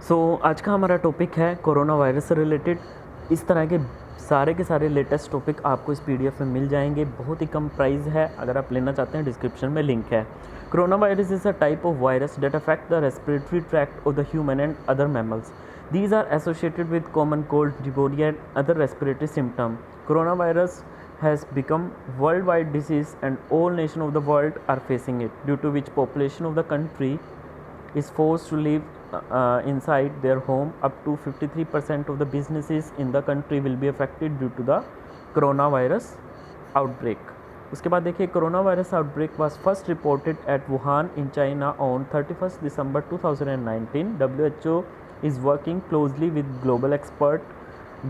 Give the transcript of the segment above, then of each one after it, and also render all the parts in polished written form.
आज का हमारा टॉपिक है कोरोना वायरस से रिलेटेड। इस तरह के सारे लेटेस्ट टॉपिक आपको इस पीडीएफ में मिल जाएंगे। बहुत ही कम प्राइस है, अगर आप लेना चाहते हैं डिस्क्रिप्शन में लिंक है। Corona virus is a type of virus date affect the respiratory tract of the human and other mammals. These are associated with common cold, pneumonia and other respiratory symptoms. Coronavirus has become worldwide disease and all nations of the world are facing it, due to which population of the country is forced to live inside their home. Up to 53% of the businesses in the country will be affected due to the coronavirus outbreak. उसके बाद देखिए, corona virus outbreak was first reported at Wuhan in China on 31 December 2019. WHO is working closely with global expert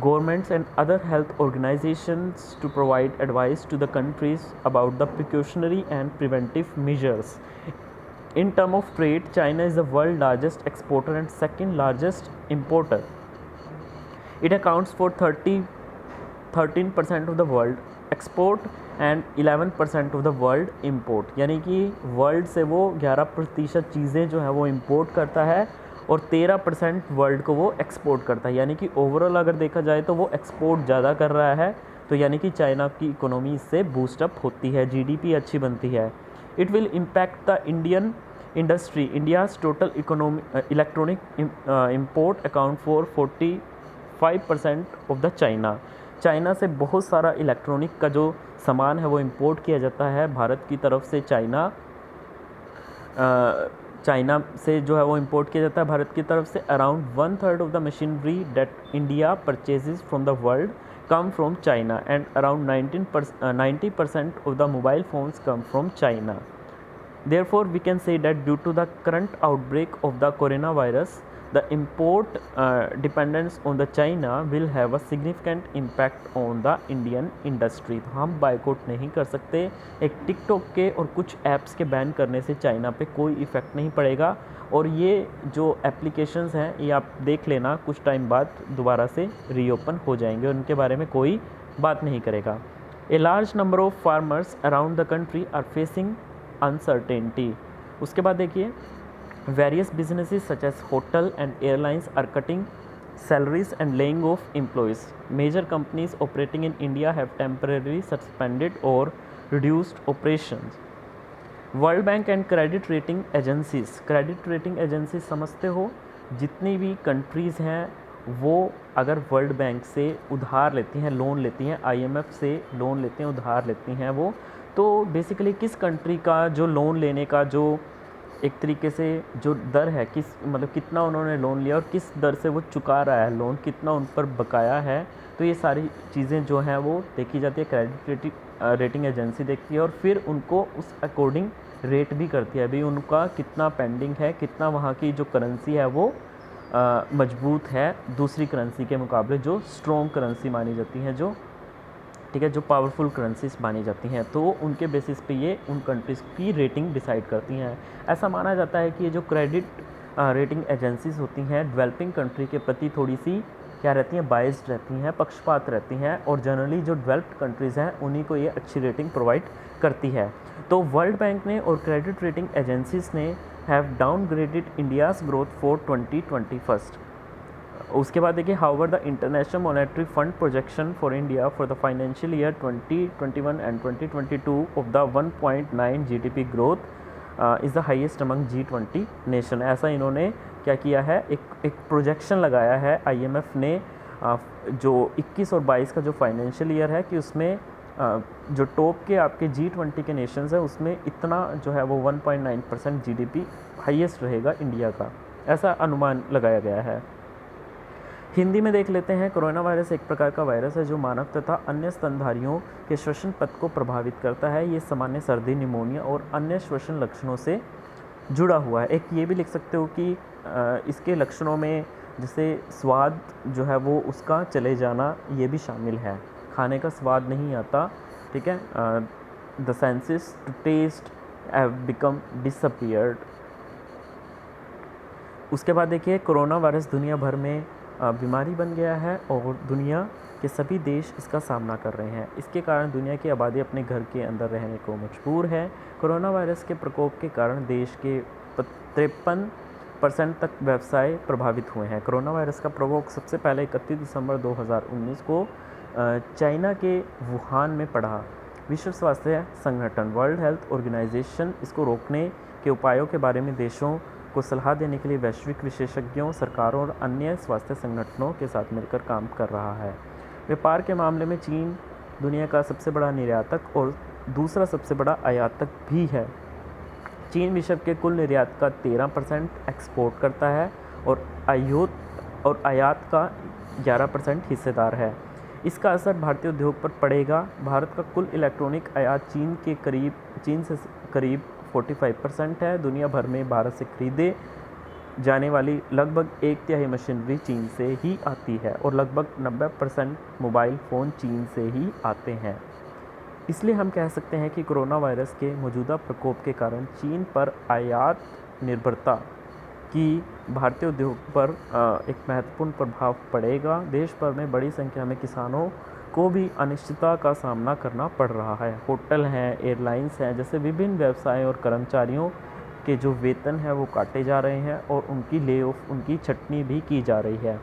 governments and other health organizations to provide advice to the countries about the precautionary and preventive measures. In terms of trade, China is the world's largest exporter and second largest importer. It accounts for 13% of the world export and 11% of the world import. यानी कि world से वो 11% चीज़ें जो है वो import करता है और 13% वर्ल्ड को वो एक्सपोर्ट करता है। यानी कि ओवरऑल अगर देखा जाए तो वो एक्सपोर्ट ज़्यादा कर रहा है, तो यानी कि चाइना की इकोनॉमी इससे बूस्टअप होती है, जीडीपी अच्छी बनती है। It will impact the Indian industry. India's total electronic import account for 45% of the China. China से बहुत सारा इलेक्ट्रॉनिक का जो सामान है वो इंपोर्ट किया जाता है भारत की तरफ से। चाइना से जो है वो इंपोर्ट किया जाता है भारत की तरफ से। Around 1/3 of the machinery that India purchases from the world come from China and around 90% of the mobile phones come from China. Therefore, we can say that due to the current outbreak of the coronavirus, the import dependence on the China will have a significant impact on the Indian industry. तो हम boycott नहीं कर सकते। एक TikTok के और कुछ apps के बैन करने से चाइना पे कोई इफ़ेक्ट नहीं पड़ेगा, और ये जो एप्लीकेशंस हैं ये आप देख लेना, कुछ टाइम बाद दोबारा से रीओपन हो जाएंगे और उनके बारे में कोई बात नहीं करेगा। A large number of farmers around the country are facing uncertainty. उसके बाद देखिए, various businesses such as hotel and airlines are cutting salaries and laying off employees. Major companies operating in India have temporarily suspended or reduced operations. World Bank and credit rating agencies समझते हो, जितनी भी countries हैं वो अगर world bank से उधार लेती हैं, लोन लेती हैं, IMF से लोन लेते हैं, उधार लेती हैं वो, तो बेसिकली किस कंट्री का जो लोन लेने का जो एक तरीके से जो दर है, कितना उन्होंने लोन लिया और किस दर से वो चुका रहा है लोन, कितना उन पर बकाया है, तो ये सारी चीज़ें जो हैं वो देखी जाती है। क्रेडिट रेटिंग एजेंसी देखती है और फिर उनको उस अकॉर्डिंग रेट भी करती है, भाई उनका कितना पेंडिंग है, कितना वहाँ की जो करेंसी है वो मजबूत है दूसरी करेंसी के मुकाबले, जो स्ट्रॉन्ग करेंसी मानी जाती है, जो ठीक है, जो पावरफुल करेंसीज मानी जाती हैं, तो उनके बेसिस पे ये उन कंट्रीज़ की रेटिंग डिसाइड करती हैं। ऐसा माना जाता है कि ये जो क्रेडिट रेटिंग एजेंसीज होती हैं डेवलपिंग कंट्री के प्रति थोड़ी सी क्या रहती हैं, बाइस्ड रहती हैं, पक्षपात रहती हैं, और जनरली जो डेवलप्ड कंट्रीज़ हैं उन्हीं को ये अच्छी रेटिंग प्रोवाइड करती है। तो वर्ल्ड बैंक ने और क्रेडिट रेटिंग एजेंसीज ने have downgraded India's growth for 2021। उसके बाद देखिए, however the international monetary fund projection for India for the financial year 2021 and 2022 of the 1.9 GDP growth is the highest among G20 nation. ऐसा इन्होंने क्या किया है, एक प्रोजेक्शन लगाया है IMF ने, जो 21 और 22 का जो फाइनेंशियल ईयर है कि उसमें जो टॉप के आपके G20 के नेशंस है उसमें इतना जो है वो 1.9% GDP हाईएस्ट रहेगा इंडिया का, ऐसा अनुमान लगाया गया है। हिंदी में देख लेते हैं। कोरोना वायरस एक प्रकार का वायरस है जो मानव तथा अन्य स्तनधारियों के श्वसन पथ को प्रभावित करता है। ये सामान्य सर्दी, निमोनिया और अन्य श्वसन लक्षणों से जुड़ा हुआ है। एक ये भी लिख सकते हो कि इसके लक्षणों में जैसे स्वाद जो है वो उसका चले जाना ये भी शामिल है, खाने का स्वाद नहीं आता, ठीक है, the senses to taste have become disappeared. उसके बाद देखिए, कोरोना वायरस दुनिया भर में बीमारी बन गया है और दुनिया के सभी देश इसका सामना कर रहे हैं। इसके कारण दुनिया की आबादी अपने घर के अंदर रहने को मजबूर है। कोरोना वायरस के प्रकोप के कारण देश के 53 % तक व्यवसाय प्रभावित हुए हैं। कोरोना वायरस का प्रकोप सबसे पहले 31 दिसंबर 2019 को चाइना के वुहान में पड़ा। विश्व स्वास्थ्य संगठन वर्ल्ड हेल्थ ऑर्गेनाइजेशन इसको रोकने के उपायों के बारे में देशों को सलाह देने के लिए वैश्विक विशेषज्ञों, सरकारों और अन्य स्वास्थ्य संगठनों के साथ मिलकर काम कर रहा है। व्यापार के मामले में चीन दुनिया का सबसे बड़ा निर्यातक और दूसरा सबसे बड़ा आयातक भी है। चीन विश्व के कुल निर्यात का 13% एक्सपोर्ट करता है और आयात का 11% हिस्सेदार है। इसका असर भारतीय उद्योग पर पड़ेगा। भारत का कुल इलेक्ट्रॉनिक आयात चीन से करीब 45% है। दुनिया भर में भारत से खरीदे जाने वाली लगभग 1/3 मशीनरी चीन से ही आती है और लगभग 90% मोबाइल फ़ोन चीन से ही आते हैं। इसलिए हम कह सकते हैं कि कोरोना वायरस के मौजूदा प्रकोप के कारण चीन पर आयात निर्भरता की भारतीय उद्योग पर एक महत्वपूर्ण प्रभाव पड़ेगा। देश भर में बड़ी संख्या में किसानों को भी अनिश्चितता का सामना करना पड़ रहा है। होटल हैं, एयरलाइंस हैं, जैसे विभिन्न व्यवसाय और कर्मचारियों के जो वेतन है वो काटे जा रहे हैं और उनकी ले ऑफ, उनकी छटनी भी की जा रही है।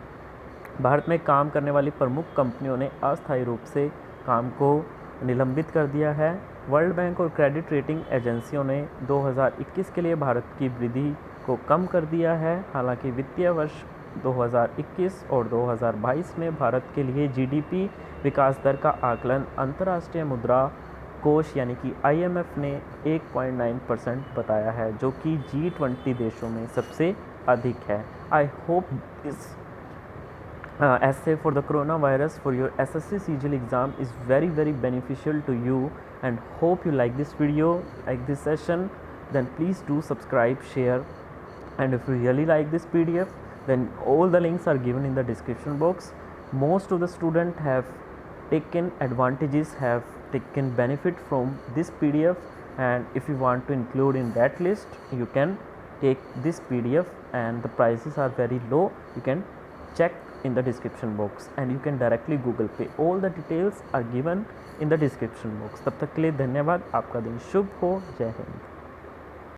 भारत में काम करने वाली प्रमुख कंपनियों ने अस्थायी रूप से काम को निलंबित कर दिया है। वर्ल्ड बैंक और क्रेडिट रेटिंग एजेंसियों ने 2021 के लिए भारत की वृद्धि को कम कर दिया है। हालांकि वित्तीय वर्ष 2021 और 2022 में भारत के लिए जीडीपी विकास दर का आकलन अंतर्राष्ट्रीय मुद्रा कोष यानी कि IMF ने 1.9% बताया है, जो कि G20 देशों में सबसे अधिक है। I hope this essay for the coronavirus for your SSC CGL exam is very beneficial to you, and hope you like this video, like this session. Then please do subscribe, share, and if you really like this PDF, then all the links are given in the description box. Most of the students have taken advantages, have taken benefit from this PDF, and if you want to include in that list, you can take this PDF, and the prices are very low. You can check in the description box and you can directly Google Pay. All the details are given in the description box. तब तक के लिए धन्यवाद। आपका दिन शुभ हो। जय हिंद।